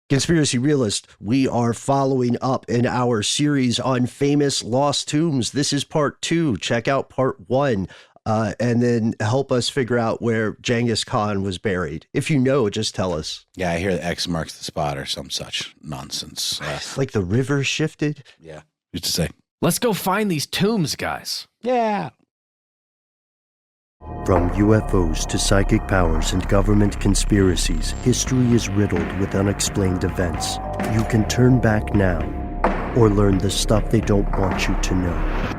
Conspiracy Realist, we are following up in our series on famous lost tombs. This is part 2. Check out part 1 and then help us figure out where Genghis Khan was buried. If you know, just tell us. Yeah, I hear the X marks the spot or some such nonsense. Like the river shifted? Yeah, used to say. Let's go find these tombs, guys. Yeah. From UFOs to psychic powers and government conspiracies, history is riddled with unexplained events. You can turn back now or learn the stuff they don't want you to know.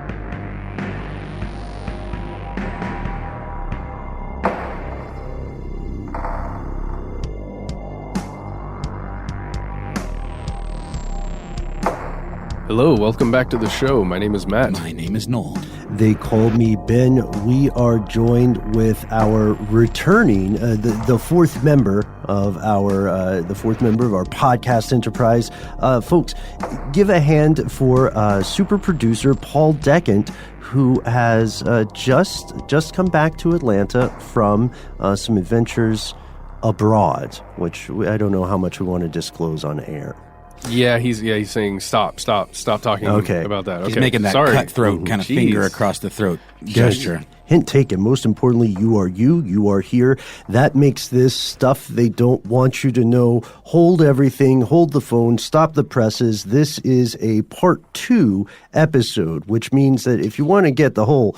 Hello, welcome back to the show. My name is Matt. My name is Noel. They call me Ben. We are joined with our returning, the fourth member of our podcast enterprise. Folks, give a hand for super producer Paul Decant, who has just come back to Atlanta from some adventures abroad, which I don't know how much we want to disclose on air. Yeah, he's saying stop talking about that. Okay. He's making that cutthroat kind of finger across the throat gesture. Hint taken. Most importantly, you are here. That makes this stuff they don't want you to know. Hold everything, hold the phone, stop the presses. This is a part 2 episode, which means that if you want to get the whole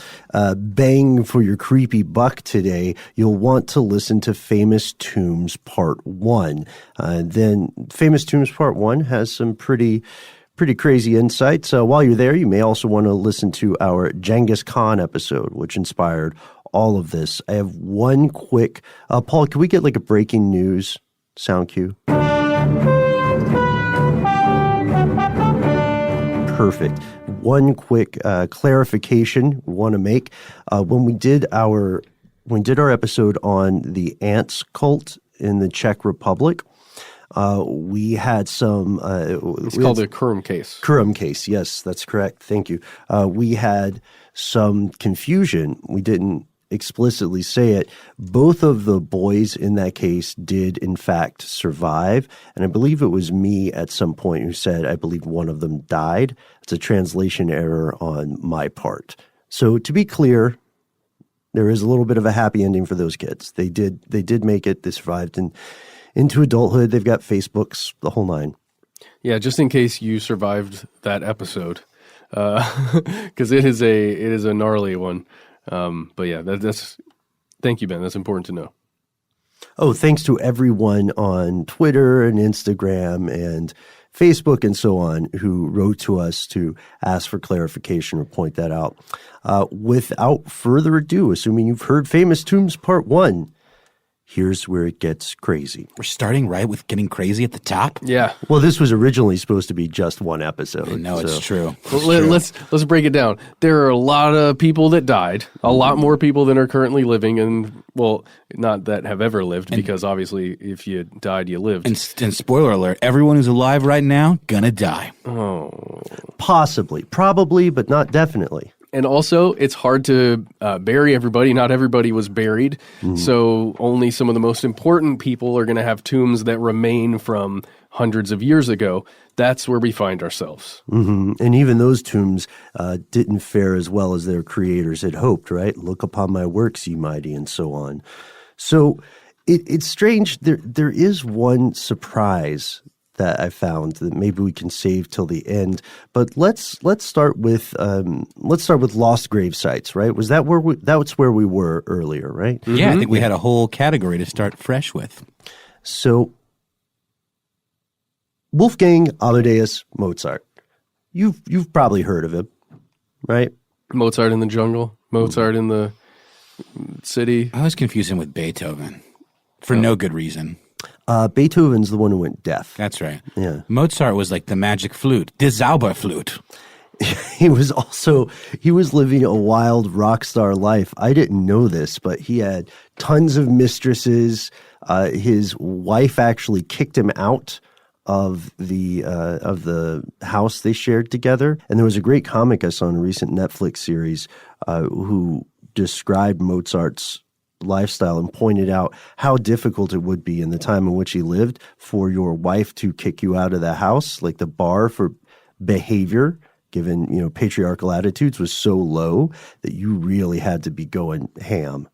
bang for your creepy buck today, you'll want to listen to Famous Tombs Part 1. Then Famous Tombs Part 1 has some pretty crazy insights. While you're there, you may also want to listen to our Genghis Khan episode, which inspired all of this. I have one quick... Paul, can we get like a breaking news sound cue? Perfect. One quick clarification we want to make. When we did our episode on the ants cult in the Czech Republic, we had some... it's called the Kurum case. Kurum case, yes, that's correct. Thank you. We had some confusion. We didn't explicitly say it. Both of the boys in that case did, in fact, survive. And I believe it was me at some point who said, I believe one of them died. It's a translation error on my part. So to be clear, there is a little bit of a happy ending for those kids. They did make it. They survived into adulthood. They've got Facebooks, the whole nine. Yeah, just in case you survived that episode, because it is a gnarly one. But yeah, that's thank you, Ben. That's important to know. Oh, thanks to everyone on Twitter and Instagram and Facebook and so on who wrote to us to ask for clarification or point that out. Without further ado, assuming you've heard Famous Tombs Part 1, here's where it gets crazy. We're starting right with getting crazy at the top? Yeah. Well, this was originally supposed to be just one episode. No, it's true. Let's break it down. There are a lot of people that died, a lot more people than are currently living, and, well, not that have ever lived, because obviously if you died, you lived. And spoiler alert, everyone who's alive right now, gonna die. Oh. Possibly. Probably, but not definitely. And also, it's hard to bury everybody. Not everybody was buried. So only some of the most important people are going to have tombs that remain from hundreds of years ago. That's where we find ourselves. Mm-hmm. And even those tombs didn't fare as well as their creators had hoped, right? Look upon my works, ye mighty, and so on. So it's strange. There is one surprise that I found that maybe we can save till the end. But let's start with lost grave sites, right? Was that that's where we were earlier, right? Mm-hmm. Yeah, I think we had a whole category to start fresh with. So Wolfgang Amadeus Mozart. You've probably heard of him, right? Mozart in the jungle, Mozart in the city. I always confuse him with Beethoven for no good reason. Beethoven's the one who went deaf. That's right. Yeah. Mozart was like the magic flute, the Zauberflute. He was living a wild rock star life. I didn't know this, but he had tons of mistresses. His wife actually kicked him out of the house they shared together. And there was a great comic I saw in a recent Netflix series who described Mozart's lifestyle and pointed out how difficult it would be in the time in which he lived for your wife to kick you out of the house. Like the bar for behavior, given, patriarchal attitudes, was so low that you really had to be going ham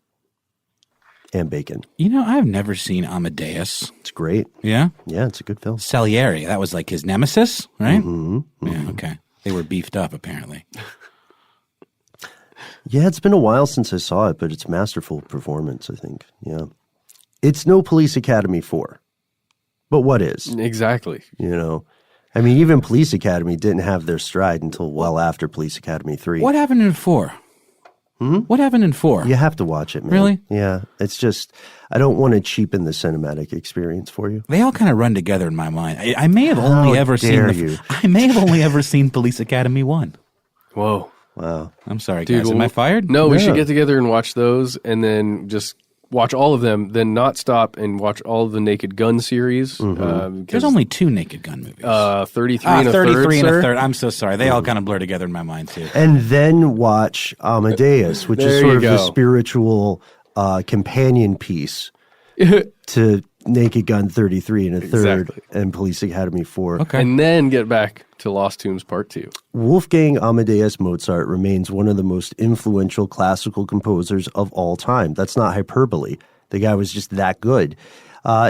and bacon. I've never seen Amadeus. It's great. Yeah? Yeah, it's a good film. Salieri, that was like his nemesis, right? Mm-hmm. Yeah, okay. They were beefed up, apparently. Yeah, it's been a while since I saw it, but it's masterful performance, I think. Yeah. It's no Police Academy 4. But what is? Exactly. Even Police Academy didn't have their stride until well after Police Academy 3. What happened in 4? What happened in 4? You have to watch it, man. Really? Yeah. It's just, I don't want to cheapen the cinematic experience for you. They all kind of run together in my mind. I may have only ever seen Police Academy 1. Whoa. Wow. I'm sorry, guys. Am I fired? No, we should get together and watch those and then just watch all of them, then not stop and watch all of the Naked Gun series. There's only 2 Naked Gun movies. 33 and a 33 third, and a sir. third. I'm so sorry. They all kind of blur together in my mind, too. And then watch Amadeus, which is sort of the spiritual companion piece to Naked Gun 33 and a third and Police Academy 4. Okay. And then get back to Lost Tombs Part 2. Wolfgang Amadeus Mozart remains one of the most influential classical composers of all time. That's not hyperbole. The guy was just that good.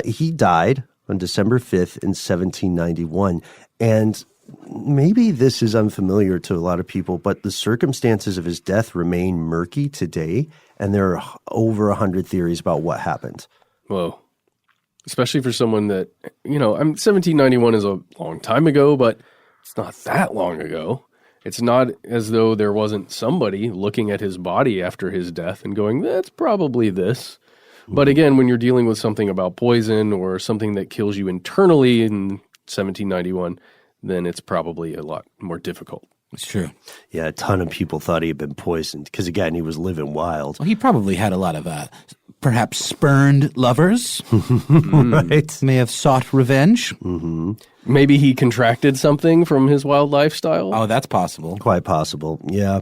He died on December 5th in 1791. And maybe this is unfamiliar to a lot of people, but the circumstances of his death remain murky today. And there are over 100 theories about what happened. Whoa. Especially for someone that, 1791 is a long time ago, but it's not that long ago. It's not as though there wasn't somebody looking at his body after his death and going, that's probably this. But again, when you're dealing with something about poison or something that kills you internally in 1791, then it's probably a lot more difficult. It's true. Yeah, a ton of people thought he had been poisoned because, again, he was living wild. Well, he probably had a lot of perhaps spurned lovers. Right. May have sought revenge. Mm-hmm. Maybe he contracted something from his wild lifestyle. Oh, that's possible. Quite possible, yeah.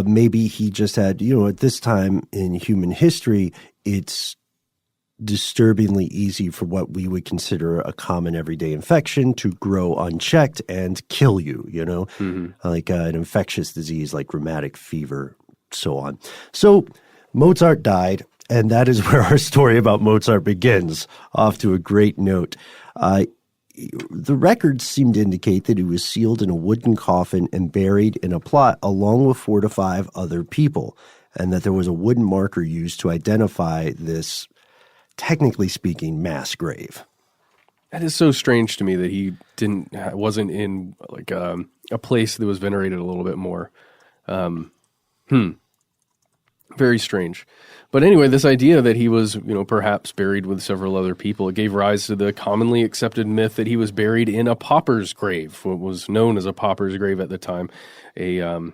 Maybe he just had, at this time in human history, it's disturbingly easy for what we would consider a common everyday infection to grow unchecked and kill you, like an infectious disease like rheumatic fever, so on. So Mozart died, and that is where our story about Mozart begins, off to a great note. The records seem to indicate that he was sealed in a wooden coffin and buried in a plot along with 4 to 5 other people, and that there was a wooden marker used to identify this, technically speaking, mass grave. That is so strange to me that he wasn't in like a place that was venerated a little bit more. Very strange. But anyway, this idea that he was, perhaps buried with several other people, it gave rise to the commonly accepted myth that he was buried in a pauper's grave, what was known as a pauper's grave at the time, a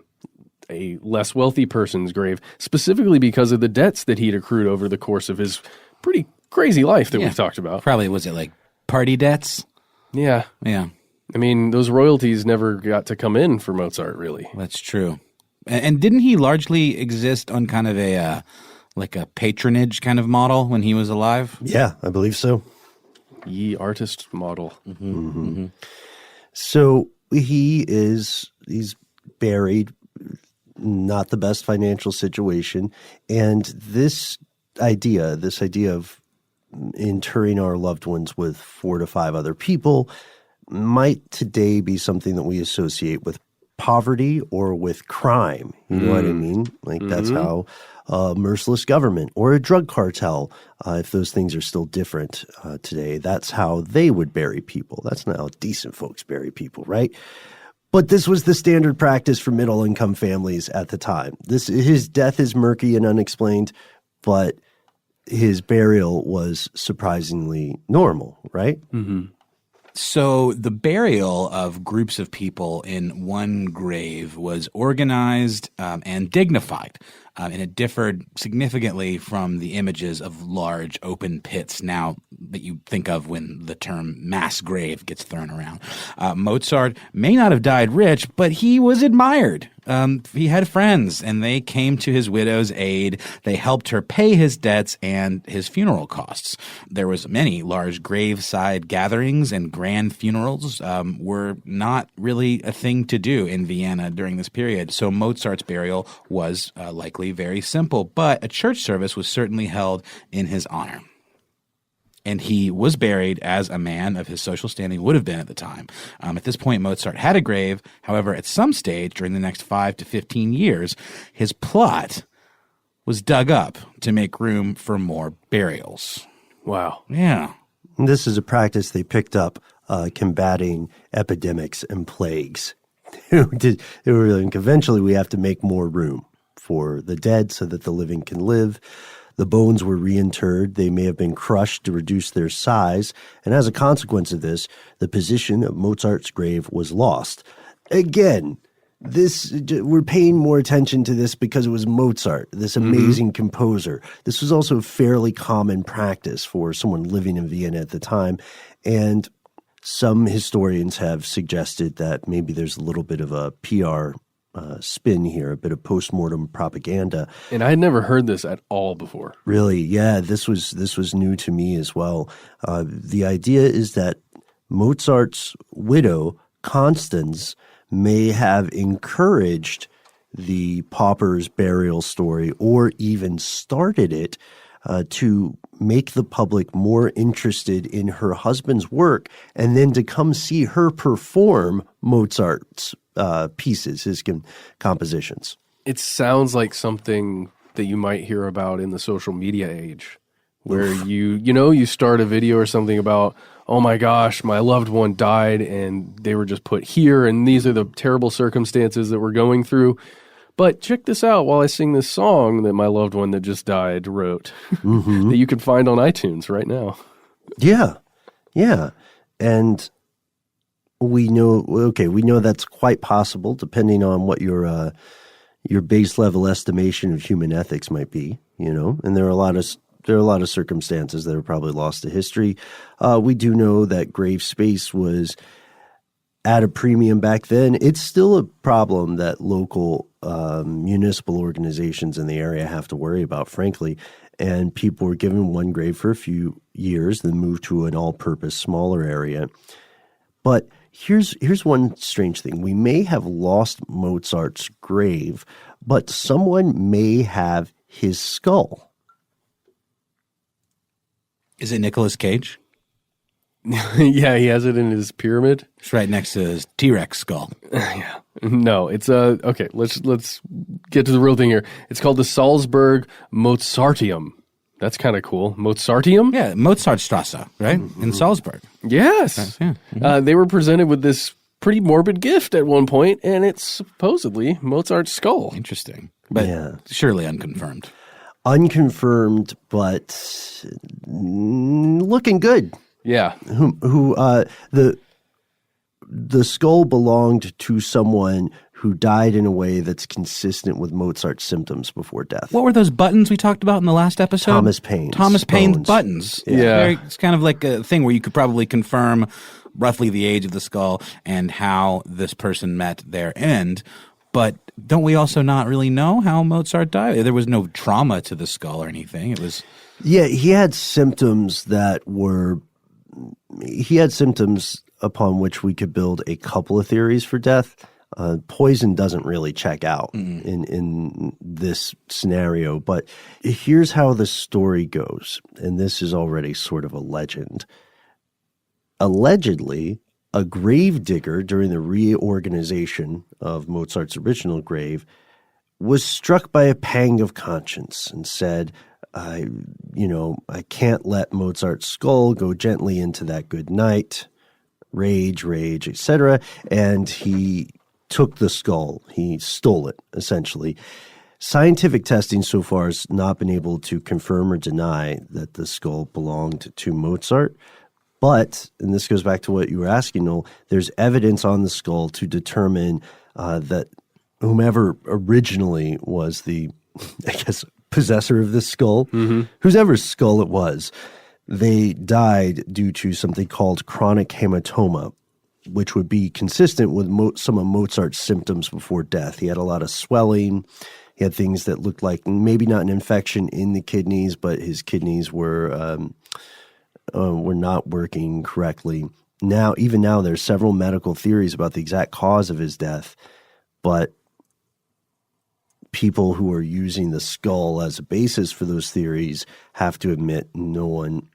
less wealthy person's grave, specifically because of the debts that he'd accrued over the course of his pretty crazy life that we've talked about. Probably, was it like party debts? Yeah. Yeah. I mean, those royalties never got to come in for Mozart, really. That's true. And didn't he largely exist on kind of a patronage kind of model when he was alive? Yeah, I believe so. Ye artist model. Mm-hmm. Mm-hmm. So he's buried, not the best financial situation. And this idea of interring our loved ones with 4 to 5 other people might today be something that we associate with poverty or with crime. You know what I mean? Like that's how a merciless government or a drug cartel, if those things are still different today, that's how they would bury people. That's not how decent folks bury people, right? But this was the standard practice for middle-income families at the time. His death is murky and unexplained, but his burial was surprisingly normal, right? Mm-hmm. So the burial of groups of people in one grave was organized and dignified. and it differed significantly from the images of large open pits now that you think of when the term mass grave gets thrown around. Mozart may not have died rich, but he was admired. He had friends, and they came to his widow's aid. They helped her pay his debts and his funeral costs. There was many large graveside gatherings, and grand funerals were not really a thing to do in Vienna during this period. So Mozart's burial was likely very simple, but a church service was certainly held in his honor. And he was buried as a man of his social standing would have been at the time. At this point, Mozart had a grave. However, at some stage during the next 5 to 15 years, his plot was dug up to make room for more burials. Wow. Yeah. This is a practice they picked up combating epidemics and plagues. Eventually, we have to make more room for the dead so that the living can live. The bones were reinterred. They may have been crushed to reduce their size. And as a consequence of this, the position of Mozart's grave was lost. Again, we're paying more attention to this because it was Mozart, this amazing composer. This was also fairly common practice for someone living in Vienna at the time. And some historians have suggested that maybe there's a little bit of a PR spin here, a bit of postmortem propaganda. And I had never heard this at all before. Really? Yeah, this was new to me as well. The idea is that Mozart's widow, Constance, may have encouraged the pauper's burial story or even started it to make the public more interested in her husband's work and then to come see her perform Mozart's pieces, his compositions. It sounds like something that you might hear about in the social media age, where you start a video or something about, oh my gosh, my loved one died and they were just put here and these are the terrible circumstances that we're going through. But check this out while I sing this song that my loved one that just died wrote that you can find on iTunes right now. Yeah. And we know that's quite possible depending on what your base level estimation of human ethics might be, and there are a lot of circumstances that are probably lost to history. We do know that grave space was at a premium back then. It's still a problem that local municipal organizations in the area have to worry about, frankly. And people were given one grave for a few years, then moved to an all-purpose smaller area. But here's one strange thing. We may have lost Mozart's grave, but someone may have his skull. Is it Nicolas Cage? Yeah, he has it in his pyramid. It's right next to his T-Rex skull. Yeah. No, it's okay, let's get to the real thing here. It's called the Salzburg Mozarteum. That's kind of cool. Mozarteum? Yeah, Mozartstrasse, right? In Salzburg. Yes. Yeah. They were presented with this pretty morbid gift at one point, and it's supposedly Mozart's skull. Interesting. But surely unconfirmed. Unconfirmed, but looking good. Yeah. The skull belonged to someone who died in a way that's consistent with Mozart's symptoms before death. What were those buttons we talked about in the last episode? Thomas Paine's buttons. Yeah. It's kind of like a thing where you could probably confirm roughly the age of the skull and how this person met their end. But don't we also not really know how Mozart died? There was no trauma to the skull or anything. It was... Yeah, he had symptoms upon which we could build a couple of theories for death. Poison doesn't really check out in this scenario, but here's how the story goes, and this is already sort of a legend. Allegedly, a grave digger during the reorganization of Mozart's original grave was struck by a pang of conscience and said, I can't let Mozart's skull go gently into that good night. Rage, etc. And he took the skull. He stole it, essentially. Scientific testing so far has not been able to confirm or deny that the skull belonged to Mozart. But, and this goes back to what you were asking, Noel, there's evidence on the skull to determine that whomever originally was the I guess, possessor of this skull, whosever skull it was, they died due to something called chronic hematoma, which would be consistent with some of Mozart's symptoms before death. He had a lot of swelling. He had things that looked like maybe not an infection in the kidneys, but his kidneys were not working correctly. Even now, there's several medical theories about the exact cause of his death, but people who are using the skull as a basis for those theories have to admit no one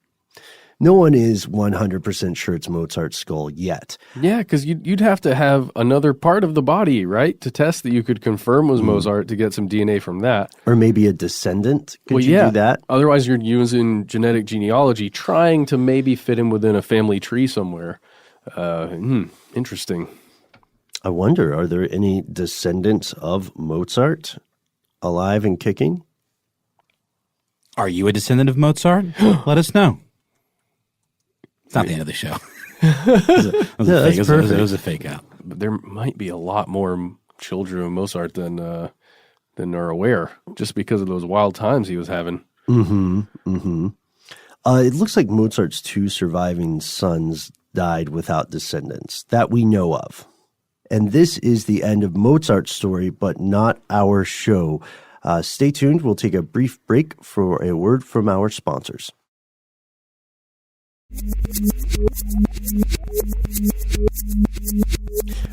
is 100% sure it's Mozart's skull yet. Yeah, because you'd have to have another part of the body, right, to test that you could confirm was Mozart to get some DNA from that. Or maybe a descendant. Could you do that? Otherwise, you're using genetic genealogy, trying to maybe fit him within a family tree somewhere. Interesting. I wonder, are there any descendants of Mozart alive and kicking? Are you a descendant of Mozart? Let us know. It's not the end of the show. It was a fake out. But there might be a lot more children of Mozart than are aware, just because of those wild times he was having. It looks like Mozart's 2 surviving sons died without descendants that we know of. And this is the end of Mozart's story, but not our show. Stay tuned. We'll take a brief break for a word from our sponsors.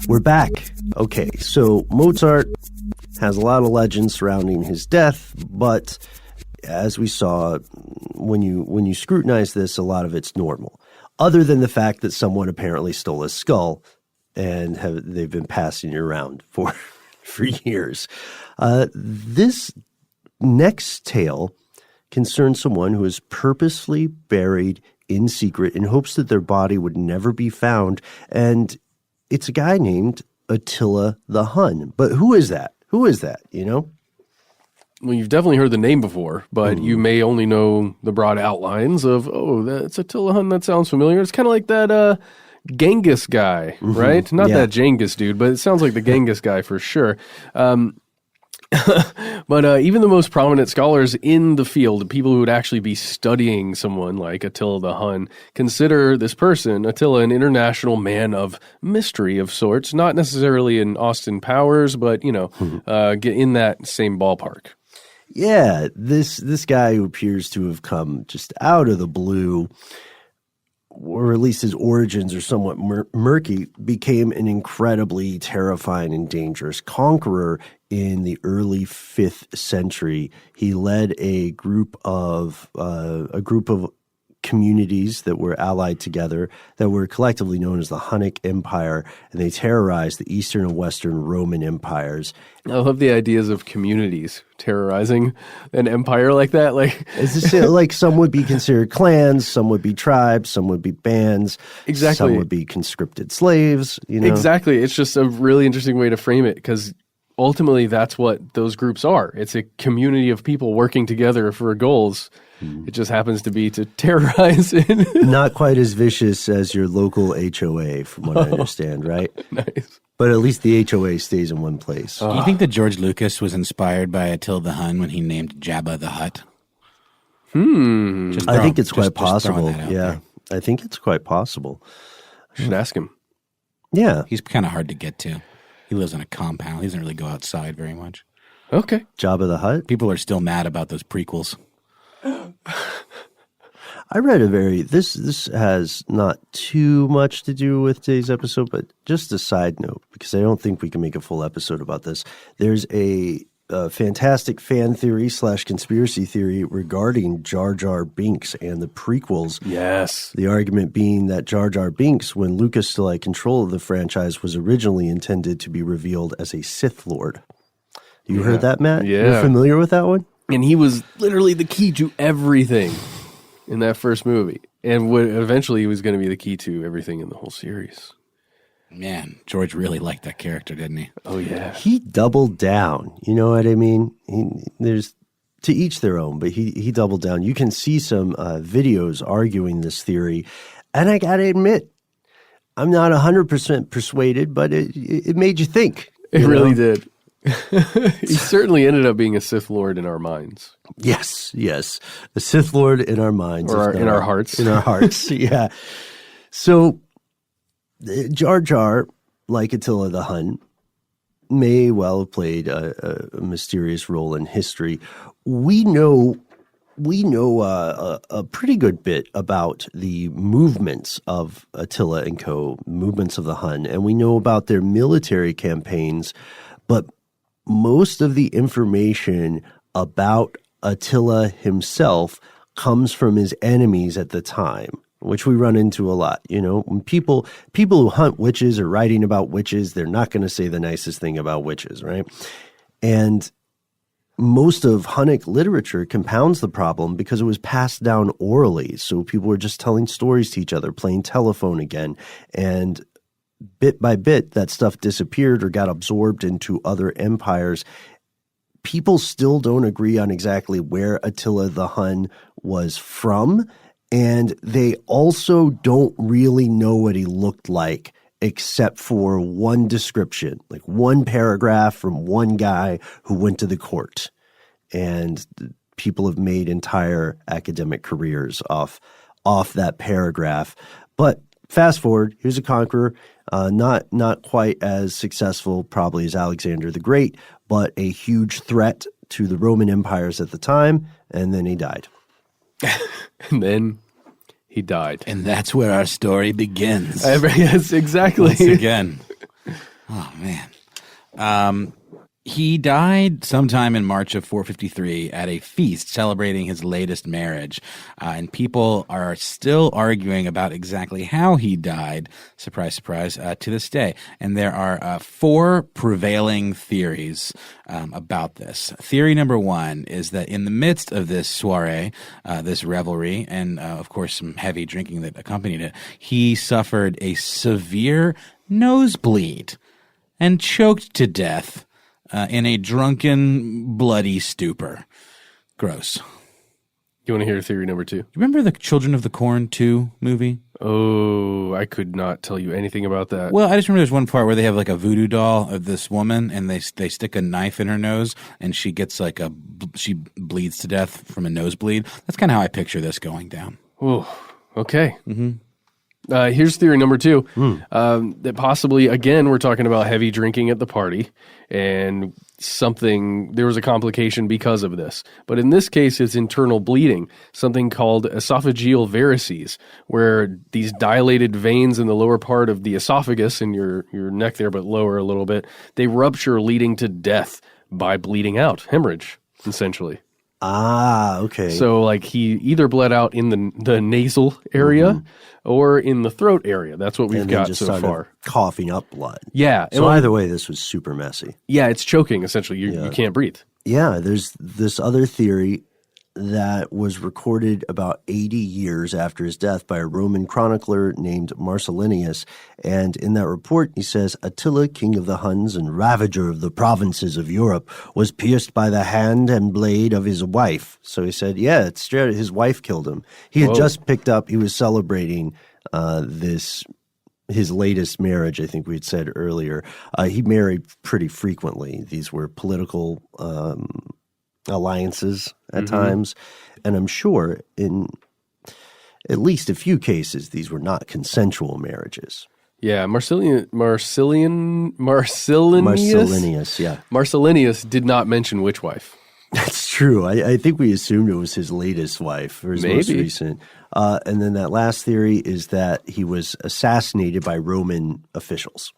We're back. Okay, so Mozart has a lot of legends surrounding his death, but as we saw, when you scrutinize this, a lot of it's normal, other than the fact that someone apparently stole his skull and they've been passing it around for years. This next tale concerns someone who is purposely buried in secret in hopes that their body would never be found. And it's a guy named Attila the Hun. But who is that? Who is that, you know? Well, you've definitely heard the name before, but you may only know the broad outlines of, that's Attila Hun. That sounds familiar. It's kind of like that Genghis guy, right? Not that Genghis dude, but it sounds like the Genghis guy for sure. But even the most prominent scholars in the field, the people who would actually be studying someone like Attila the Hun, consider this person, Attila, an international man of mystery of sorts, not necessarily in Austin Powers, but, get in that same ballpark. Yeah, this guy who appears to have come just out of the blue, or at least his origins are somewhat murky, became an incredibly terrifying and dangerous conqueror in the early 5th century. He led a group of communities that were allied together that were collectively known as the Hunnic Empire, and they terrorized the Eastern and Western Roman empires. I love the ideas of communities terrorizing an empire like that. Is this like some would be considered clans, some would be tribes, some would be bands, exactly. Some would be conscripted slaves. Exactly. It's just a really interesting way to frame it, because ultimately that's what those groups are. It's a community of people working together for goals. It just happens to be to terrorize it. Not quite as vicious as your local HOA, from what I understand, right? Nice. But at least the HOA stays in one place. Do you think that George Lucas was inspired by Attila the Hun when he named Jabba the Hutt? I think it's quite possible. Yeah, there. I think it's quite possible. I should ask him. Yeah. He's kind of hard to get to. He lives in a compound. He doesn't really go outside very much. Okay. Jabba the Hutt? People are still mad about those prequels. I read this has not too much to do with today's episode, but just a side note, because I don't think we can make a full episode about this. There's a fantastic fan theory / conspiracy theory regarding Jar Jar Binks and the prequels. Yes. The argument being that Jar Jar Binks, when Lucas still had control of the franchise, was originally intended to be revealed as a Sith Lord. You heard that, Matt? Yeah. You're familiar with that one? And he was literally the key to everything in that first movie. And eventually he was going to be the key to everything in the whole series. Man, George really liked that character, didn't he? Oh, yeah. He doubled down. You know what I mean? There's to each their own, but he doubled down. You can see some videos arguing this theory. And I got to admit, I'm not 100% persuaded, but it made you think. It really did. He certainly ended up being a Sith Lord in our minds. Yes, a Sith Lord in our minds, Or in our hearts. In our hearts, yeah. So Jar Jar, like Attila the Hun, may well have played a mysterious role in history. We know a pretty good bit about the movements of Attila and co., movements of the Hun, and we know about their military campaigns, but most of the information about Attila himself comes from his enemies at the time, which we run into a lot. You know, when people who hunt witches are writing about witches, they're not going to say the nicest thing about witches, right? And most of Hunnic literature compounds the problem because it was passed down orally. So people were just telling stories to each other, playing telephone again. And bit by bit, that stuff disappeared or got absorbed into other empires. People still don't agree on exactly where Attila the Hun was from. And they also don't really know what he looked like, except for one description, like one paragraph from one guy who went to the court. And people have made entire academic careers off that paragraph. But fast forward, here's a conqueror, not quite as successful probably as Alexander the Great, but a huge threat to the Roman empires at the time, and then he died. And then he died. And that's where our story begins. Yes, exactly. Once again. Oh, man. He died sometime in March of 453 at a feast celebrating his latest marriage. And people are still arguing about exactly how he died, surprise, surprise, to this day. And there are 4 prevailing theories about this. Theory number 1 is that in the midst of this soiree, this revelry, and of course some heavy drinking that accompanied it, he suffered a severe nosebleed and choked to death in a drunken, bloody stupor. Gross. You want to hear theory number 2? You remember the Children of the Corn 2 movie? Oh, I could not tell you anything about that. Well, I just remember there's one part where they have like a voodoo doll of this woman, and they stick a knife in her nose, and she gets she bleeds to death from a nosebleed. That's kind of how I picture this going down. Oh, okay. Mm-hmm. Here's theory number 2, that possibly, again, we're talking about heavy drinking at the party, and there was a complication because of this. But in this case, it's internal bleeding, something called esophageal varices, where these dilated veins in the lower part of the esophagus, in your neck there, but lower a little bit, they rupture, leading to death by bleeding out, hemorrhage, essentially. Ah, okay. So, like, he either bled out in the nasal area or in the throat area. That's what we've got so far. Coughing up blood. Yeah. So either way, this was super messy. Yeah, it's choking, essentially. You can't breathe. Yeah, there's this other theory that was recorded about 80 years after his death by a Roman chronicler named Marcellinus. And in that report, he says, Attila, king of the Huns and ravager of the provinces of Europe, was pierced by the hand and blade of his wife. So he said, yeah, it's straight. His wife killed him. He had just picked up, he was celebrating his latest marriage, I think we'd said earlier. He married pretty frequently. These were political alliances at times. And I'm sure in at least a few cases, these were not consensual marriages. Yeah, Marcellinus, yeah. Marcellinus did not mention which wife. That's true. I think we assumed it was his latest wife, or his most recent. And then that last theory is that he was assassinated by Roman officials,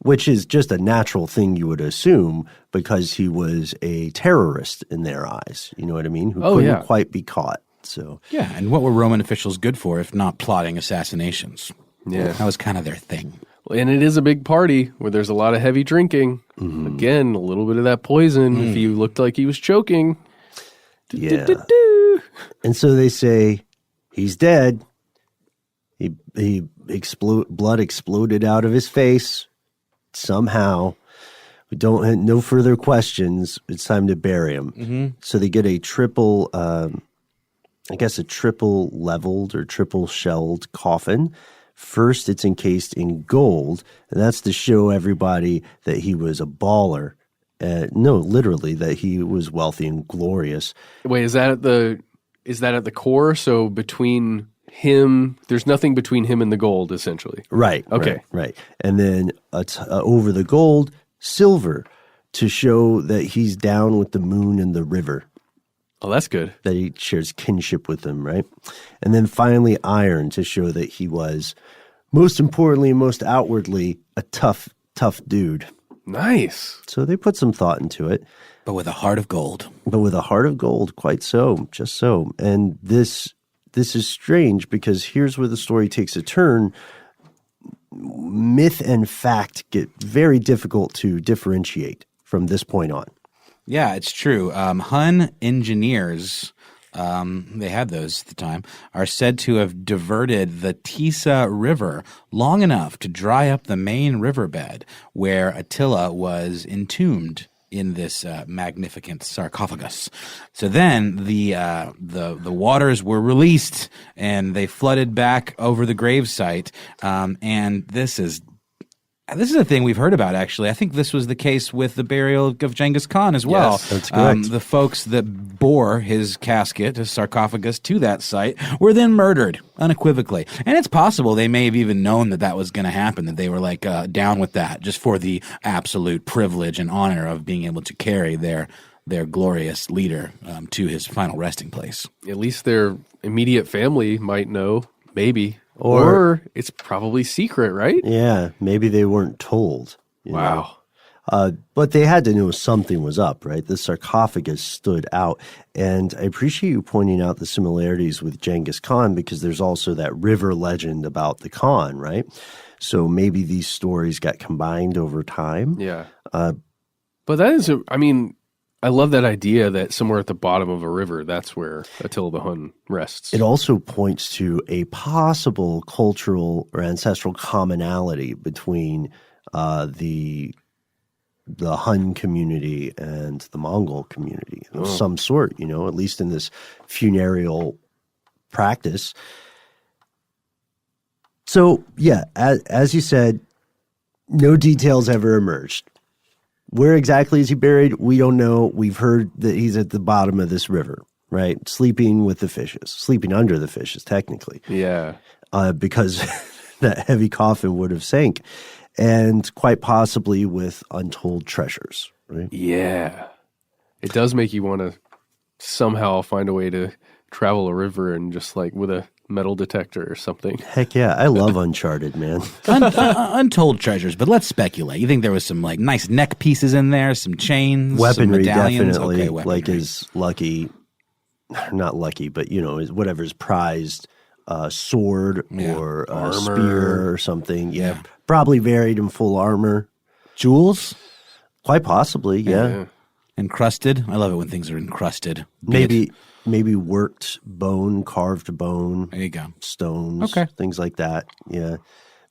which is just a natural thing you would assume because he was a terrorist in their eyes. You know what I mean? Who couldn't quite be caught. So yeah, and what were Roman officials good for if not plotting assassinations? Yeah. That was kind of their thing. And it is a big party where there's a lot of heavy drinking. Again, a little bit of that poison if he looked like he was choking. Yeah. And so they say he's dead. Blood exploded out of his face. Somehow, we don't have no further questions. It's time to bury him. So they get a triple, a triple leveled or triple shelled coffin First, it's encased in gold, and that's to show everybody that he was a baller. No, literally, that he was wealthy and glorious. Wait, is that at the core? So between him, there's nothing between him and the gold, essentially. Right. Okay. Right. And then over the gold, silver, to show that he's down with the moon and the river. Oh, that's good. That he shares kinship with them, right? And then finally iron, to show that he was, most importantly and most outwardly, a tough dude. Nice. So they put some thought into it. But with a heart of gold. But with a heart of gold, quite so, just so. And this is strange, because here's where the story takes a turn. Myth and fact get very difficult to differentiate from this point on. Yeah, it's true. Hun engineers, they had those at the time, are said to have diverted the Tisa River long enough to dry up the main riverbed where Attila was entombed in this magnificent sarcophagus. So then the waters were released and they flooded back over the gravesite. And this is a thing we've heard about, actually. I think this was the case with the burial of Genghis Khan as well. Yes, that's correct. The folks that bore his casket, his sarcophagus, to that site were then murdered unequivocally. And it's possible they may have even known that was going to happen, that they were down with that, just for the absolute privilege and honor of being able to carry their glorious leader to his final resting place. At least their immediate family might know, maybe. Or it's probably secret, right? Yeah, maybe they weren't told. Wow. But they had to know something was up, right? The sarcophagus stood out. And I appreciate you pointing out the similarities with Genghis Khan, because there's also that river legend about the Khan, right? So maybe these stories got combined over time. Yeah. But that is, I love that idea that somewhere at the bottom of a river, that's where Attila the Hun rests. It also points to a possible cultural or ancestral commonality between the Hun community and the Mongol community of some sort, at least in this funereal practice. So, yeah, as you said, no details ever emerged. Where exactly is he buried? We don't know. We've heard that he's at the bottom of this river, right? Sleeping with the fishes, sleeping under the fishes, technically. Yeah. Because that heavy coffin would have sank, and quite possibly with untold treasures, right? Yeah. It does make you want to somehow find a way to travel a river and just with a metal detector or something. Heck yeah. I love Uncharted, man. Untold treasures, but let's speculate. You think there was some nice neck pieces in there, some chains, weaponry, some medallions? definitely. Okay, weaponry. His lucky, not lucky, but whatever's prized sword or armor. Spear or something. Yeah. Probably buried in full armor. Jewels? Quite possibly, yeah. Encrusted? I love it when things are encrusted. Maybe worked bone, carved bone. There you go. Stones, Okay. things like that. Yeah.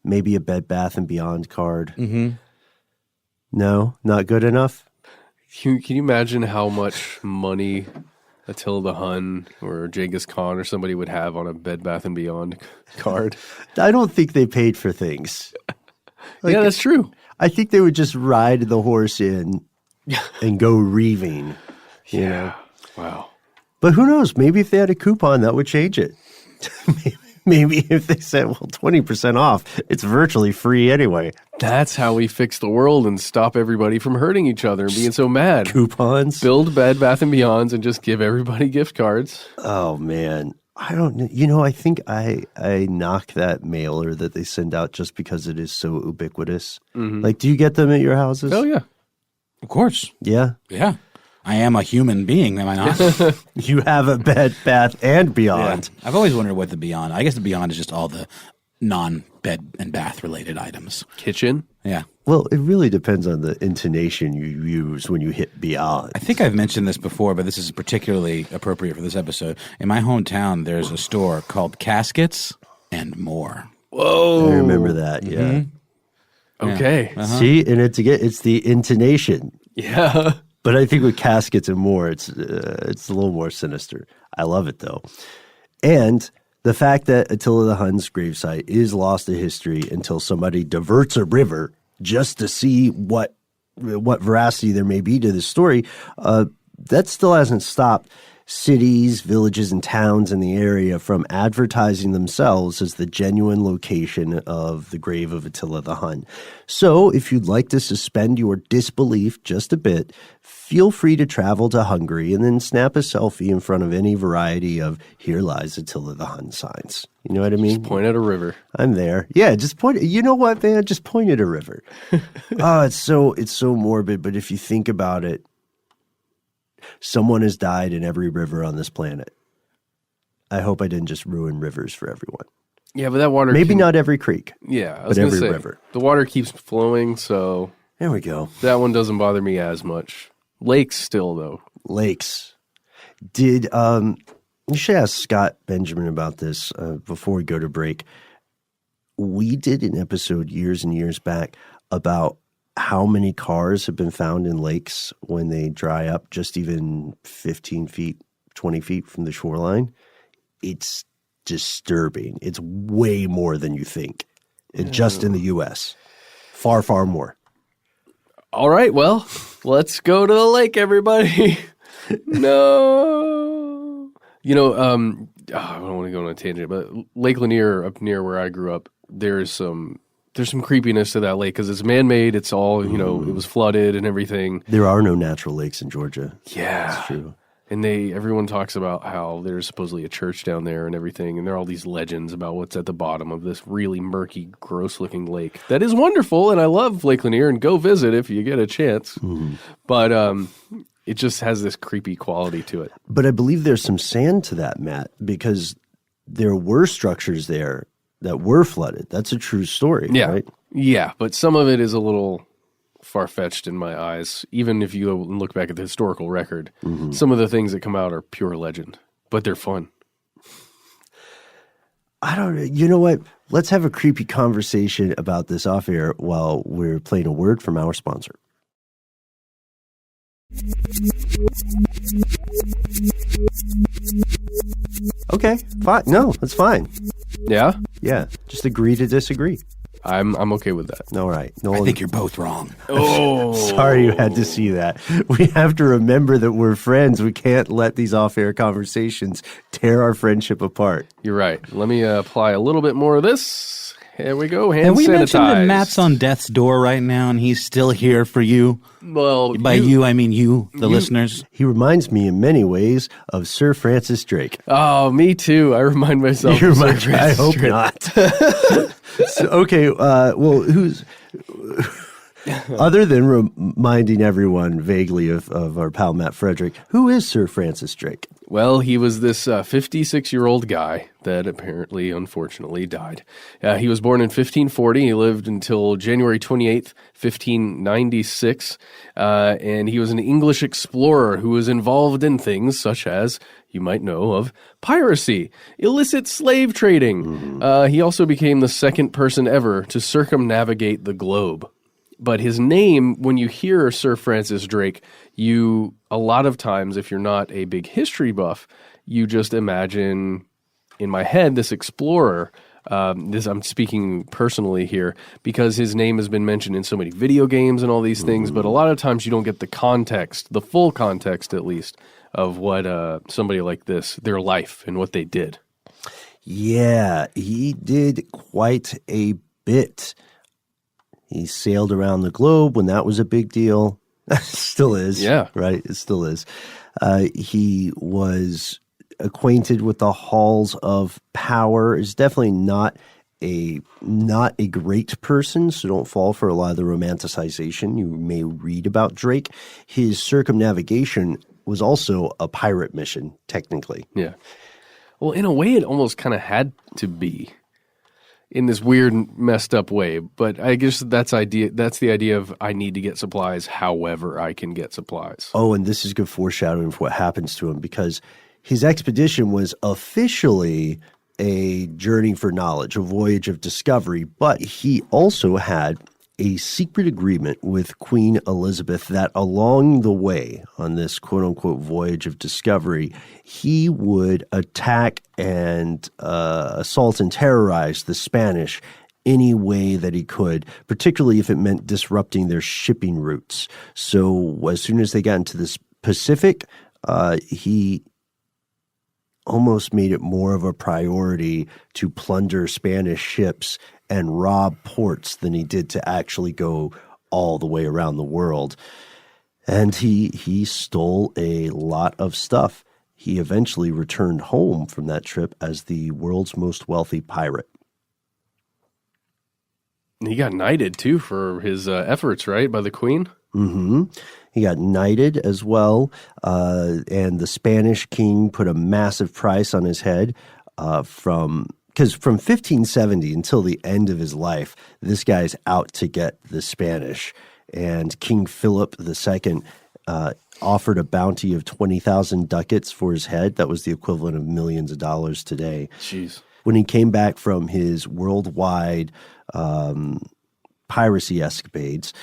Maybe a Bed Bath & Beyond card. Mm-hmm. No, not good enough? Can you imagine how much money Attila the Hun or Genghis Khan or somebody would have on a Bed Bath & Beyond card? I don't think they paid for things. Yeah, that's true. I think they would just ride the horse in and go reaving. You know? Wow. But who knows? Maybe if they had a coupon, that would change it. Maybe if they said, 20% off, it's virtually free anyway. That's how we fix the world and stop everybody from hurting each other and being so mad. Coupons? Build Bed Bath & Beyonds and just give everybody gift cards. Oh, man. I don't know. I think I knock that mailer that they send out just because it is so ubiquitous. Mm-hmm. Do you get them at your houses? Oh, yeah. Of course. Yeah? Yeah. I am a human being, am I not? You have a Bed Bath & Beyond. Yeah. I've always wondered what the Beyond. I guess the Beyond is just all the non-bed and bath related items. Kitchen? Yeah. Well, it really depends on the intonation you use when you hit beyond. I think I've mentioned this before, but this is particularly appropriate for this episode. In my hometown, there's a store called Caskets and More. Whoa. I remember that, yeah. Okay. Uh-huh. See, and it's the intonation. Yeah. But I think with Caskets and More, it's a little more sinister. I love it, though. And The fact that Attila the Hun's gravesite is lost to history until somebody diverts a river just to see what veracity there may be to this story, that still hasn't stopped cities, villages, and towns in the area from advertising themselves as the genuine location of the grave of Attila the Hun. So if you'd like to suspend your disbelief just a bit, feel free to travel to Hungary and then snap a selfie in front of any variety of "Here lies Attila the Hun" signs. You know what I mean? Just point at a river. I'm there. Yeah, just point. You know what, man? Just point at a river. It's so morbid. But if you think about it, someone has died in every river on this planet. I hope I didn't just ruin rivers for everyone. Yeah, but that water... Maybe not every creek. Yeah, I but was going to every say, river. The water keeps flowing, so... There we go. That one doesn't bother me as much. Lakes still, though. Lakes. You should ask Scott Benjamin about this before we go to break. We did an episode years and years back about how many cars have been found in lakes when they dry up just even 15 feet, 20 feet from the shoreline. It's disturbing. It's way more than you think. Just in the U.S. Far, far more. All right, well, let's go to the lake, everybody. No. I don't want to go on a tangent, but Lake Lanier up near where I grew up, there's some creepiness to that lake because it's man-made. It's all, it was flooded and everything. There are no natural lakes in Georgia. Yeah. That's true. And everyone talks about how there's supposedly a church down there and everything. And there are all these legends about what's at the bottom of this really murky, gross-looking lake. That is wonderful, and I love Lake Lanier, and go visit if you get a chance. Mm-hmm. But it just has this creepy quality to it. But I believe there's some sand to that, Matt, because there were structures there that were flooded. That's a true story, right? Yeah, but some of it is a little far-fetched in my eyes. Even if you look back at the historical record, some of the things that come out are pure legend, but they're fun. You know what? Let's have a creepy conversation about this off air while we're playing a word from our sponsor. Okay, fine. No, that's fine. Yeah? Yeah, just agree to disagree. I'm okay with that. All right. I think you're both wrong. Oh. Sorry you had to see that. We have to remember that we're friends. We can't let these off-air conversations tear our friendship apart. You're right. Let me apply a little bit more of this. Here we go. Hand Have we sanitized. mentioned that Matt's on death's door right now and he's still here for you? Well, by you, I mean you, the listeners. He reminds me in many ways of Sir Francis Drake. Oh, me too. I remind myself of Sir Francis I hope Drake. not. Okay, well, who's... Other than reminding everyone vaguely of our pal Matt Frederick, who is Sir Francis Drake? Well, he was this 56-year-old guy that apparently, unfortunately, died. He was born in 1540. He lived until January 28th, 1596. And he was an English explorer who was involved in things such as, you might know, of piracy, illicit slave trading. He also became the second person ever to circumnavigate the globe. But his name, when you hear Sir Francis Drake, a lot of times, if you're not a big history buff, you just imagine, in my head, this explorer. I'm speaking personally here, because his name has been mentioned in so many video games and all these things, but a lot of times you don't get the context, the full context at least, of what somebody like this, their life and what they did. Yeah, he did quite a bit. He sailed around the globe when that was a big deal. Still is. Yeah. Right? It still is. He was acquainted with the halls of power. Is definitely not a great person, so don't fall for a lot of the romanticization you may read about Drake. His circumnavigation was also a pirate mission, technically. Yeah. Well, in a way, it almost kind of had to be. In this weird, messed up way, but I guess that's the idea of I need to get supplies however I can get supplies. Oh, and this is good foreshadowing for what happens to him, because his expedition was officially a journey for knowledge, a voyage of discovery, but he also had a secret agreement with Queen Elizabeth that along the way on this quote-unquote voyage of discovery, he would attack and assault and terrorize the Spanish any way that he could, particularly if it meant disrupting their shipping routes. So as soon as they got into the Pacific, he almost made it more of a priority to plunder Spanish ships and rob ports than he did to actually go all the way around the world. And he stole a lot of stuff. He eventually returned home from that trip as the world's most wealthy pirate. He got knighted, too, for his efforts, right, by the Queen? Mm-hmm. He got knighted as well, and the Spanish king put a massive price on his head from 1570 until the end of his life, this guy's out to get the Spanish. And King Philip II offered a bounty of 20,000 ducats for his head. That was the equivalent of millions of dollars today. Jeez. When he came back from his worldwide piracy escapades,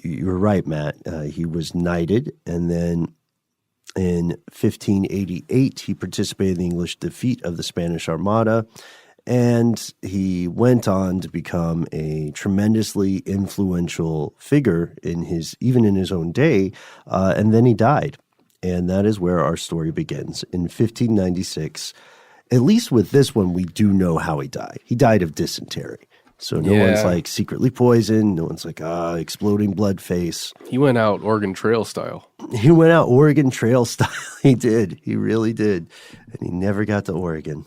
you were right, Matt. He was knighted, and then in 1588, he participated in the English defeat of the Spanish Armada, and he went on to become a tremendously influential figure even in his own day, and then he died. And that is where our story begins. In 1596, at least with this one, we do know how he died. He died of dysentery. So no one's like secretly poisoned. No one's like, exploding blood face. He went out Oregon Trail style. He went out Oregon Trail style. He did. He really did. And he never got to Oregon.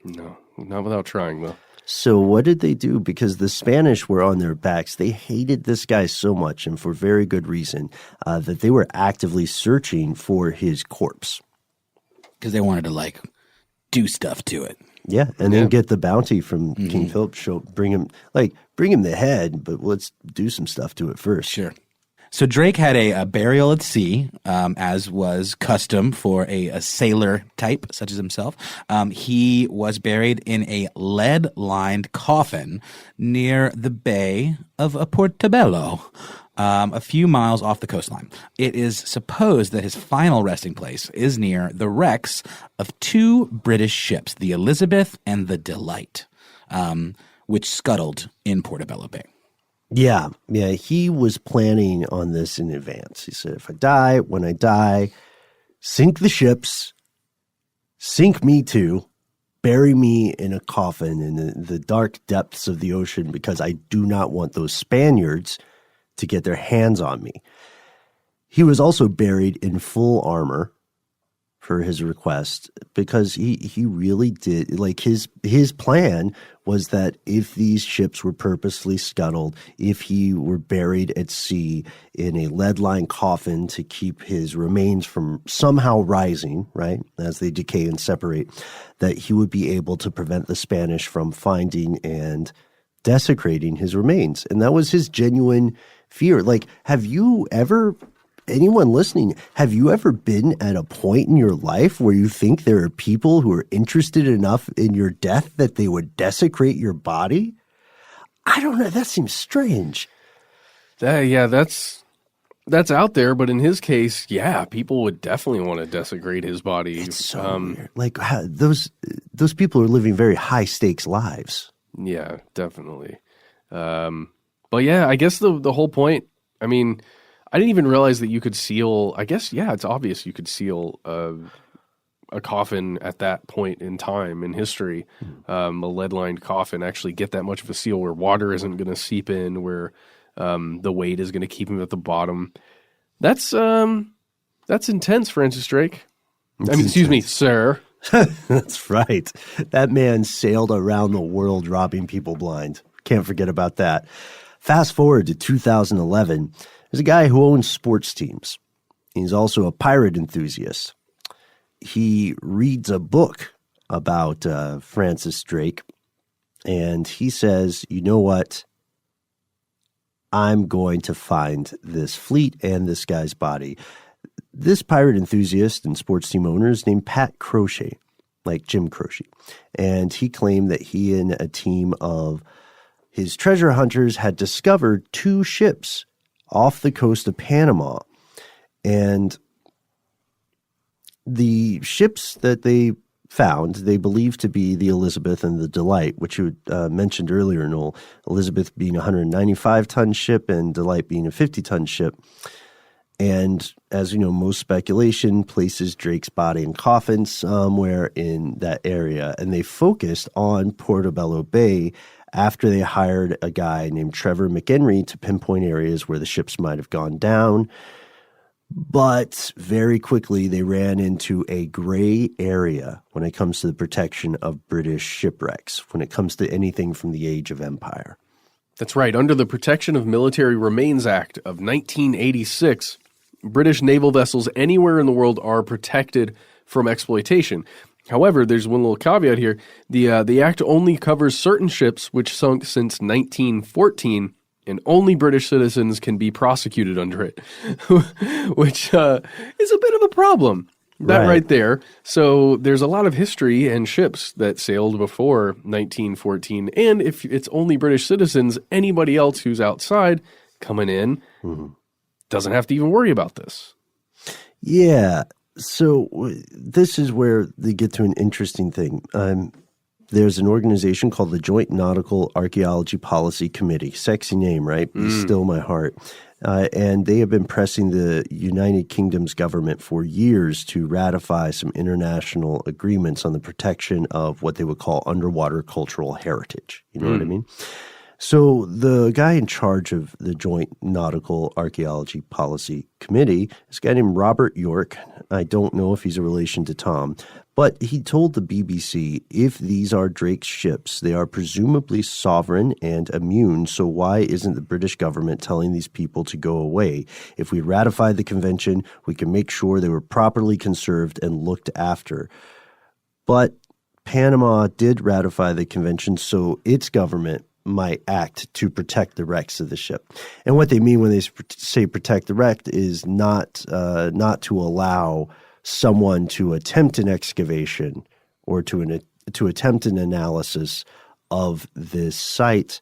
No, not without trying, though. So what did they do? Because the Spanish were on their backs. They hated this guy so much, and for very good reason, that they were actively searching for his corpse. Because they wanted to, do stuff to it. Yeah, and then get the bounty from King Philip. Bring him the head, but let's do some stuff to it first. Sure. So Drake had a burial at sea, as was custom for a sailor type such as himself. He was buried in a lead-lined coffin near the bay of Portobello, a few miles off the coastline. It is supposed that his final resting place is near the wrecks of two British ships, the Elizabeth and the Delight, which scuttled in Portobello Bay. Yeah, he was planning on this in advance. He said, when I die, sink the ships, sink me too, bury me in a coffin in the dark depths of the ocean because I do not want those Spaniards to get their hands on me. He was also buried in full armor for his request because he really did, his plan was that if these ships were purposely scuttled, if he were buried at sea in a lead-lined coffin to keep his remains from somehow rising, right, as they decay and separate, that he would be able to prevent the Spanish from finding and desecrating his remains. And that was his genuine fear. Anyone listening, have you ever been at a point in your life where you think there are people who are interested enough in your death that they would desecrate your body? I don't know. That seems strange. That's out there. But in his case, people would definitely want to desecrate his body. It's so weird. Those people are living very high stakes lives. Yeah, definitely. But I guess the whole point, I didn't even realize that you could seal, it's obvious you could seal a coffin at that point in time in history. A lead-lined coffin, actually get that much of a seal where water isn't going to seep in, where the weight is going to keep him at the bottom. That's intense, Francis Drake. Excuse me, sir. That's right. That man sailed around the world robbing people blind. Can't forget about that. Fast forward to 2011. There's a guy who owns sports teams. He's also a pirate enthusiast. He reads a book about Francis Drake, and he says, you know what? I'm going to find this fleet and this guy's body. This pirate enthusiast and sports team owner is named Pat Crochet, like Jim Croce. And he claimed that he and a team of his treasure hunters had discovered 2 ships off the coast of Panama. And the ships that they found, they believed to be the Elizabeth and the Delight, which you mentioned earlier, Noel. Elizabeth being a 195-ton ship and Delight being a 50-ton ship. And as you know, most speculation places Drake's body and coffin somewhere in that area. And they focused on Portobello Bay after they hired a guy named Trevor McHenry to pinpoint areas where the ships might have gone down. But very quickly, they ran into a gray area when it comes to the protection of British shipwrecks, when it comes to anything from the Age of Empire. That's right. Under the Protection of Military Remains Act of 1986, British naval vessels anywhere in the world are protected from exploitation. However, there's one little caveat here. The act only covers certain ships which sunk since 1914, and only British citizens can be prosecuted under it, which is a bit of a problem. That right there. So there's a lot of history and ships that sailed before 1914. And if it's only British citizens, anybody else who's outside coming in doesn't have to even worry about this. Yeah. So this is where they get to an interesting thing. There's an organization called the Joint Nautical Archaeology Policy Committee. Sexy name, right? Be still my heart. And they have been pressing the United Kingdom's government for years to ratify some international agreements on the protection of what they would call underwater cultural heritage. You know what I mean? So the guy in charge of the Joint Nautical Archaeology Policy Committee is a guy named Robert York. I don't know if he's a relation to Tom, but he told the BBC, if these are Drake's ships, they are presumably sovereign and immune, so why isn't the British government telling these people to go away? If we ratify the convention, we can make sure they were properly conserved and looked after. But Panama did ratify the convention, so its government might act to protect the wrecks of the ship. And what they mean when they say protect the wreck is not to allow someone to attempt an excavation or to attempt an analysis of this site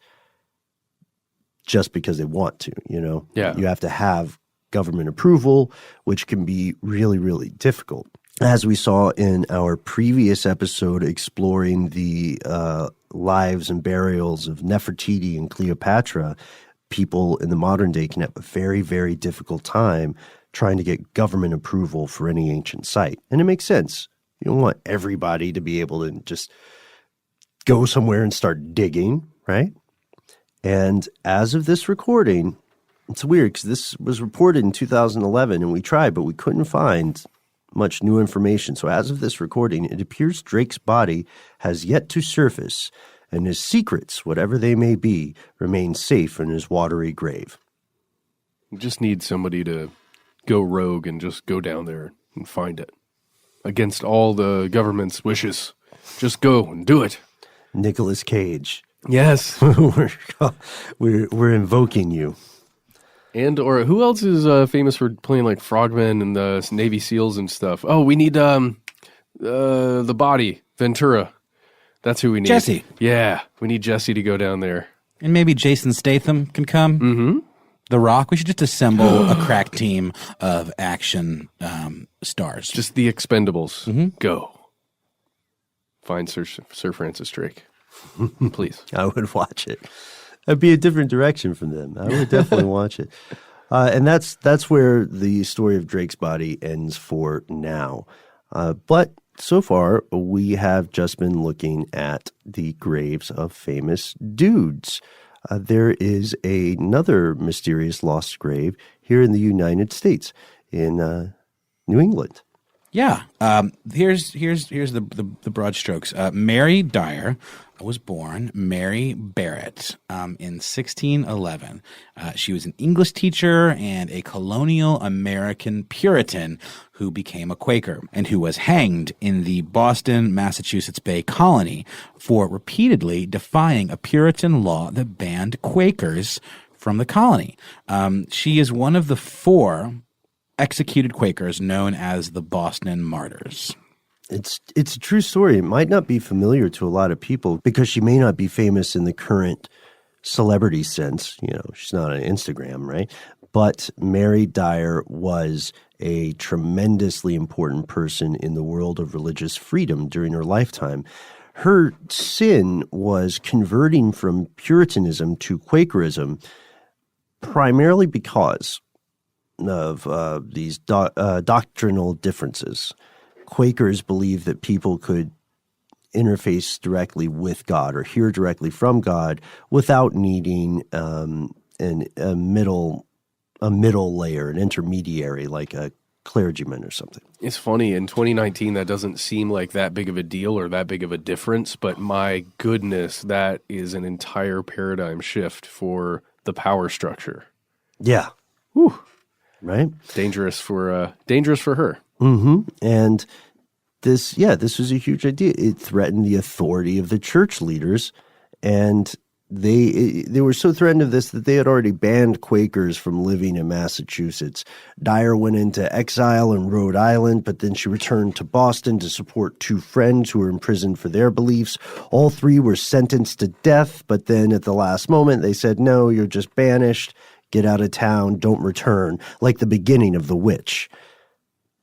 just because they want to, you know? Yeah. You have to have government approval, which can be really, really difficult. As we saw in our previous episode exploring the lives and burials of Nefertiti and Cleopatra, people in the modern day can have a very, very difficult time trying to get government approval for any ancient site. And it makes sense. You don't want everybody to be able to just go somewhere and start digging, right? And as of this recording, it's weird because this was reported in 2011 and we tried, but we couldn't find much new information. So as of this recording, it appears Drake's body has yet to surface and his secrets, whatever they may be, remain safe in his watery grave. You just need somebody to go rogue and just go down there and find it. Against all the government's wishes. Just go and do it. Nicolas Cage. Yes. we're invoking you. And or who else is famous for playing like frogmen and the Navy SEALs and stuff? Oh, we need the body, Ventura. That's who we need. Jesse. Yeah, we need Jesse to go down there. And maybe Jason Statham can come. Mm-hmm. The Rock. We should just assemble a crack team of action stars. Just the Expendables. Mm-hmm. Go. Find Sir Francis Drake. Please. I would watch it. That'd be a different direction from them. I would definitely watch it. And that's where the story of Drake's body ends for now. But so far, we have just been looking at the graves of famous dudes. There is another mysterious lost grave here in the United States, in New England. Yeah. Here's the broad strokes. Mary Dyer was born Mary Barrett in 1611. She was an English teacher and a colonial American Puritan who became a Quaker and who was hanged in the Boston, Massachusetts Bay Colony for repeatedly defying a Puritan law that banned Quakers from the colony. She is one of the 4 executed Quakers known as the Boston Martyrs. It's a true story. It might not be familiar to a lot of people because she may not be famous in the current celebrity sense. She's not on Instagram, right? But Mary Dyer was a tremendously important person in the world of religious freedom during her lifetime. Her sin was converting from Puritanism to Quakerism, primarily because of these doctrinal differences. Quakers believed that people could interface directly with God or hear directly from God without needing a middle layer, an intermediary like a clergyman or something. It's funny, in 2019, that doesn't seem like that big of a deal or that big of a difference, but my goodness, that is an entire paradigm shift for the power structure. Yeah. Whew. Right? Dangerous for her. Mm-hmm. And this was a huge idea. It threatened the authority of the church leaders, and they were so threatened of this that they had already banned Quakers from living in Massachusetts. Dyer went into exile in Rhode Island, but then she returned to Boston to support two friends who were imprisoned for their beliefs. All three were sentenced to death, but then at the last moment they said, no, you're just banished. Get out of town. Don't return. Like the beginning of The Witch.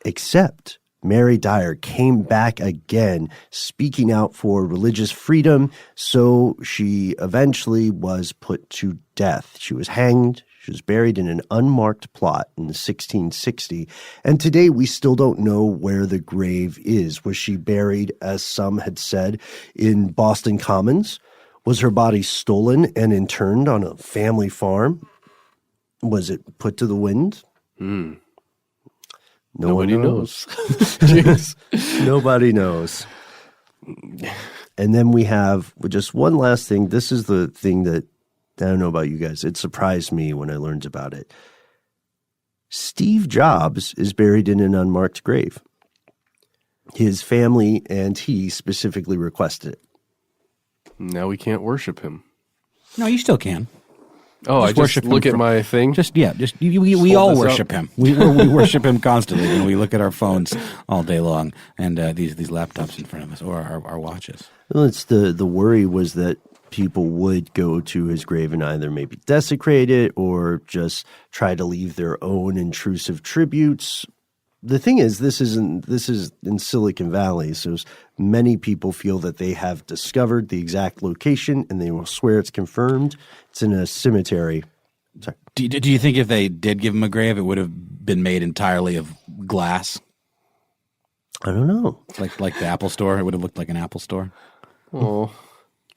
Except Mary Dyer came back again, speaking out for religious freedom, so she eventually was put to death. She was hanged. She was buried in an unmarked plot in 1660, and today we still don't know where the grave is. Was she buried, as some had said, in Boston Commons? Was her body stolen and interned on a family farm? Was it put to the wind? Nobody knows. Nobody knows. And then we have just one last thing. This is the thing that, I don't know about you guys, it surprised me when I learned about it. Steve Jobs is buried in an unmarked grave. His family and he specifically requested it. Now we can't worship him. No, you still can. Oh, I just look at my thing? We all worship him. We worship him constantly when we look at our phones all day long and these laptops in front of us or our watches. Well, it's the worry was that people would go to his grave and either maybe desecrate it or just try to leave their own intrusive tributes. The thing is, this is in Silicon Valley, so many people feel that they have discovered the exact location, and they will swear it's confirmed. It's in a cemetery. Sorry. Do you think if they did give him a grave, it would have been made entirely of glass? I don't know. Like the Apple Store? It would have looked like an Apple Store? Oh,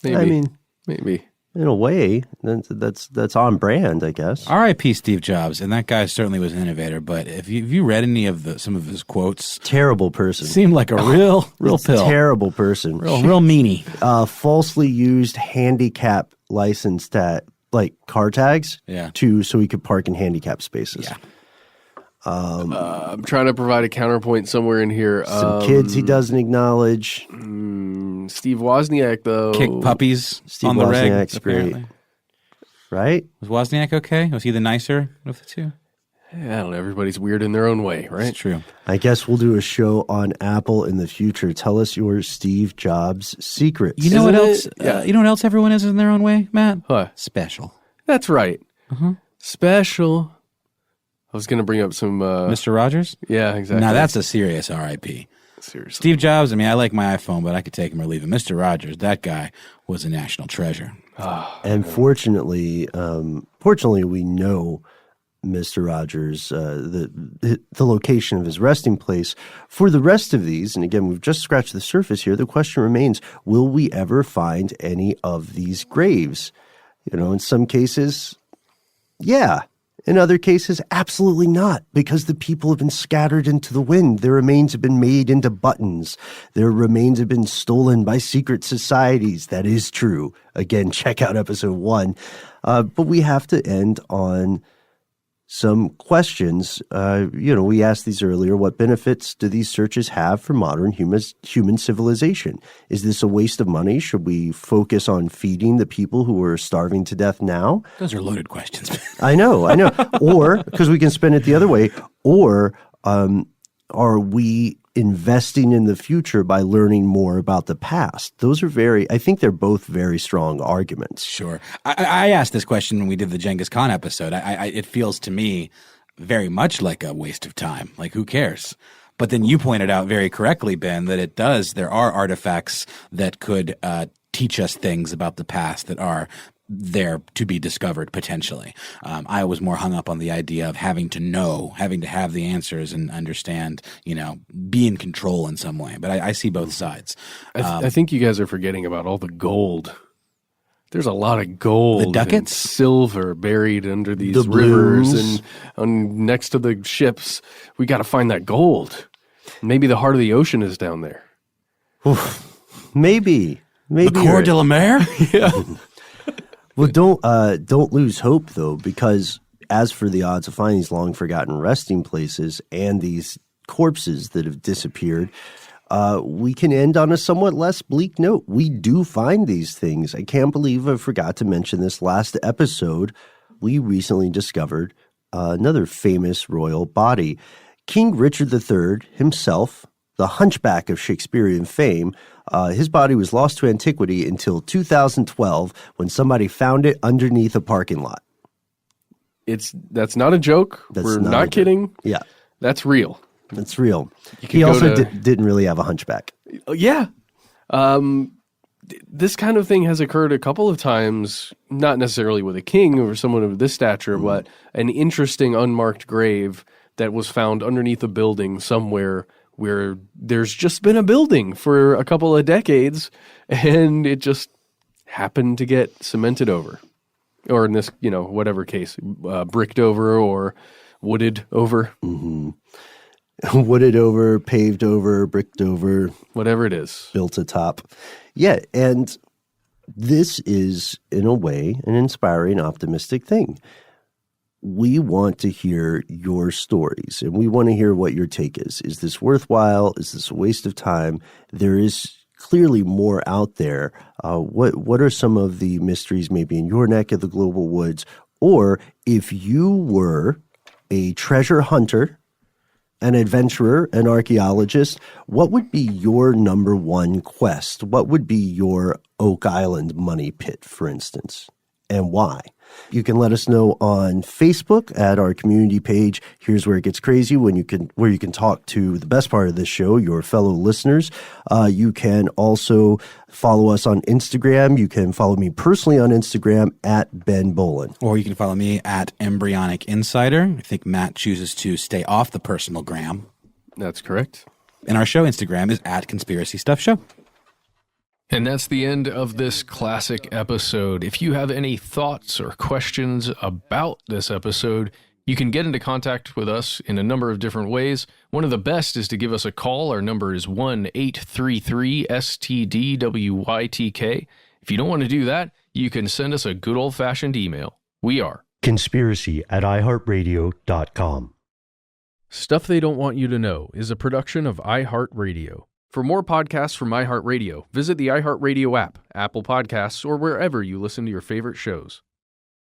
maybe. I mean, maybe. In a way, that's on brand, I guess. R.I.P. Steve Jobs, and that guy certainly was an innovator. But if you read any of some of his quotes, terrible person. Seemed like a real pill. Terrible person. Real meanie. Falsely used handicap license like car tags, so he could park in handicap spaces. Yeah. I'm trying to provide a counterpoint somewhere in here. Some kids he doesn't acknowledge. Steve Wozniak, though. Kick puppies Steve on the reg. Wozniak's great. Right? Was Wozniak okay? Was he the nicer of the two? Yeah, I don't know. Everybody's weird in their own way, right? That's true. I guess we'll do a show on Apple in the future. Tell us your Steve Jobs secrets. You know what else? You know what else everyone is in their own way, Matt? What? Special. That's right. Special. I was going to bring up some... Mr. Rogers? Yeah, exactly. Now, that's a serious R.I.P. Seriously. Steve Jobs, I mean, I like my iPhone, but I could take him or leave him. Mr. Rogers, that guy was a national treasure. And fortunately, we know Mr. Rogers, the location of his resting place. For the rest of these, and again, we've just scratched the surface here, the question remains, will we ever find any of these graves? In some cases, yeah. In other cases, absolutely not, because the people have been scattered into the wind. Their remains have been made into buttons. Their remains have been stolen by secret societies. That is true. Again, check out episode 1. But we have to end on some questions. We asked these earlier. What benefits do these searches have for modern human civilization? Is this a waste of money? Should we focus on feeding the people who are starving to death now? Those are loaded questions. I know. Or, because we can spin it the other way, or are we investing in the future by learning more about the past. Those are I think they're both very strong arguments. Sure. I asked this question when we did the Genghis Khan episode. It feels to me very much like a waste of time. Like, who cares? But then you pointed out very correctly, Ben, that it does. There are artifacts that could teach us things about the past that are there to be discovered potentially. I was more hung up on the idea of having to have the answers and understand, be in control in some way. But I see both sides. I think you guys are forgetting about all the gold. There's a lot of gold, the ducats, and silver buried under these rivers and next to the ships. We got to find that gold. Maybe the heart of the ocean is down there. Maybe the Coeur de la Mer. Yeah. Well, don't lose hope, though, because as for the odds of finding these long-forgotten resting places and these corpses that have disappeared, we can end on a somewhat less bleak note. We do find these things. I can't believe I forgot to mention this last episode. We recently discovered another famous royal body. King Richard III himself, the hunchback of Shakespearean fame, his body was lost to antiquity until 2012 when somebody found it underneath a parking lot. That's not a joke. We're not kidding. Yeah. That's real. That's real. He also didn't really have a hunchback. Yeah. This kind of thing has occurred a couple of times, not necessarily with a king or someone of this stature, but an interesting unmarked grave that was found underneath a building somewhere where there's just been a building for a couple of decades, and it just happened to get cemented over. Or in this, whatever case, bricked over or wooded over. Mm-hmm. Wooded over, paved over, bricked over. Whatever it is. Built atop. Yeah, and this is, in a way, an inspiring, optimistic thing. We want to hear your stories, and we want to hear what your take is. Is this worthwhile? Is this a waste of time? There is clearly more out there. What are some of the mysteries maybe in your neck of the global woods? Or if you were a treasure hunter, an adventurer, an archaeologist, what would be your number one quest? What would be your Oak Island money pit, for instance, and why? You can let us know on Facebook at our community page. Here's where it gets crazy, where you can talk to the best part of this show, your fellow listeners. You can also follow us on Instagram. You can follow me personally on Instagram at Ben Bolin. Or you can follow me at Embryonic Insider. I think Matt chooses to stay off the personal gram. That's correct. And our show Instagram is at Conspiracy Stuff Show. And that's the end of this classic episode. If you have any thoughts or questions about this episode, you can get into contact with us in a number of different ways. One of the best is to give us a call. Our number is 1-833-STDWYTK. If you don't want to do that, you can send us a good old-fashioned email. We are conspiracy@iHeartRadio.com. Stuff They Don't Want You to Know is a production of iHeartRadio. For more podcasts from iHeartRadio, visit the iHeartRadio app, Apple Podcasts, or wherever you listen to your favorite shows.